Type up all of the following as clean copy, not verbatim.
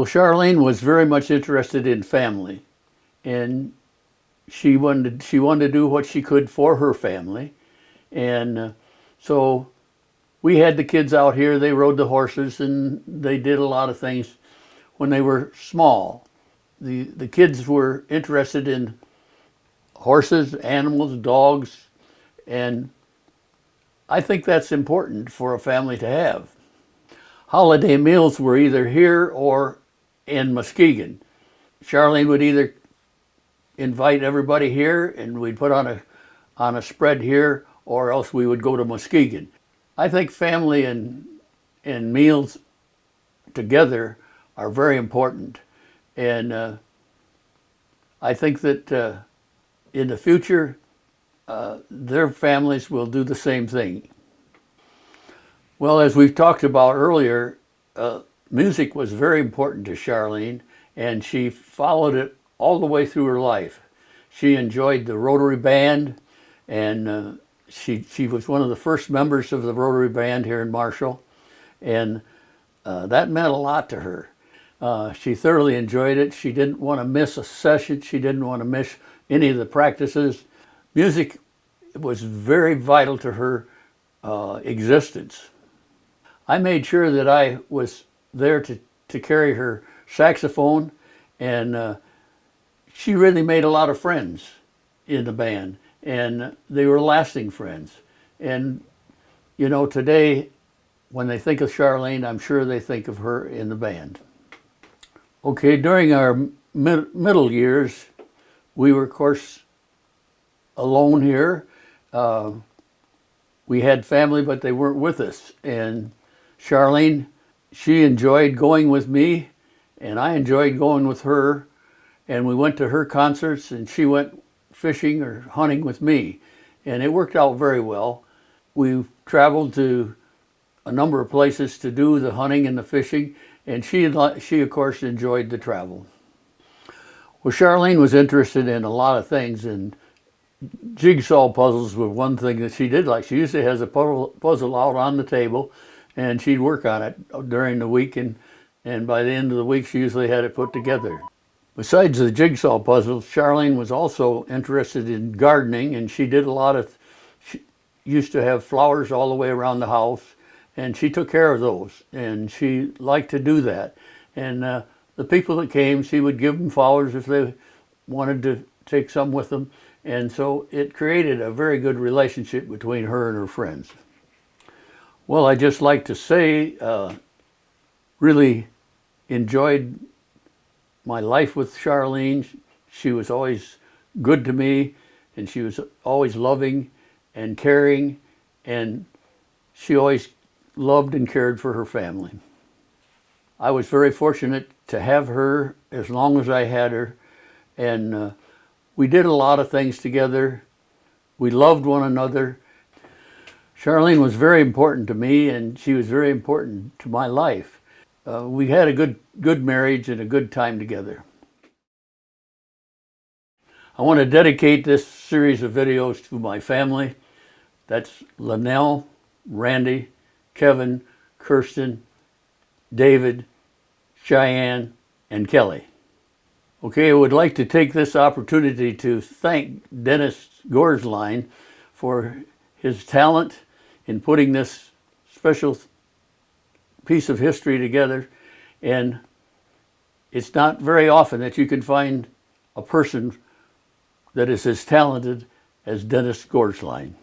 Well, Charlene was very much interested in family, and she wanted to do what she could for her family, and so we had the kids out here. They rode the horses, and they did a lot of things when they were small. The kids were interested in horses, animals, dogs, and I think that's important for a family to have. Holiday meals were either here or in Muskegon. Charlene would either invite everybody here and we'd put on a spread here, or else we would go to Muskegon. I think family and meals together are very important, and I think that in the future their families will do the same thing. Well, as we've talked about earlier, music was very important to Charlene, and she followed it all the way through her life. She enjoyed the Rotary Band, and she was one of the first members of the Rotary Band here in Marshall, and that meant a lot to her. She thoroughly enjoyed it. She didn't want to miss a session. She didn't want to miss any of the practices. Music was very vital to her existence. I made sure that I was there to carry her saxophone, and she really made a lot of friends in the band, and they were lasting friends. And you know, today when they think of Charlene, I'm sure they think of her in the band. Okay, during our middle years, we were, of course, alone here. We had family, but they weren't with us. And Charlene, she enjoyed going with me, and I enjoyed going with her. And we went to her concerts, and she went fishing or hunting with me. And it worked out very well. We traveled to a number of places to do the hunting and the fishing, and she of course enjoyed the travel. Well, Charlene was interested in a lot of things, and jigsaw puzzles were one thing that she did like. She usually has a puzzle out on the table, and she'd work on it during the week, and by the end of the week she usually had it put together. Besides the jigsaw puzzles, Charlene was also interested in gardening, and she did a lot of, she used to have flowers all the way around the house, and she took care of those, and she liked to do that. And the people that came, she would give them flowers if they wanted to take some with them, and so it created a very good relationship between her and her friends. Well, I just like to say, really enjoyed my life with Charlene. She was always good to me, and she was always loving and caring, and she always loved and cared for her family. I was very fortunate to have her as long as I had her, and we did a lot of things together. We loved one another. Charlene was very important to me, and she was very important to my life. We had a good marriage and a good time together. I want to dedicate this series of videos to my family. That's Linnell, Randy, Kevin, Kirsten, David, Cheyenne, and Kelly. Okay, I would like to take this opportunity to thank Dennis Gorsline for his talent in putting this special piece of history together. And it's not very often that you can find a person that is as talented as Dennis Gorsline.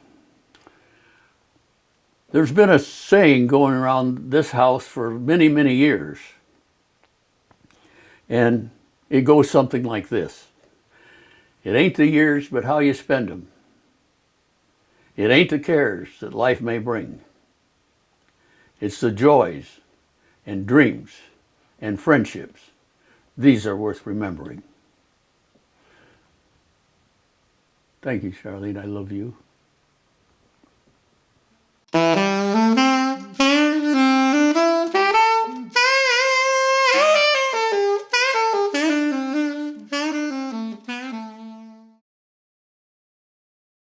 There's been a saying going around this house for many, many years, and it goes something like this. It ain't the years, but how you spend them. It ain't the cares that life may bring. It's the joys and dreams and friendships. These are worth remembering. Thank you, Charlene. I love you.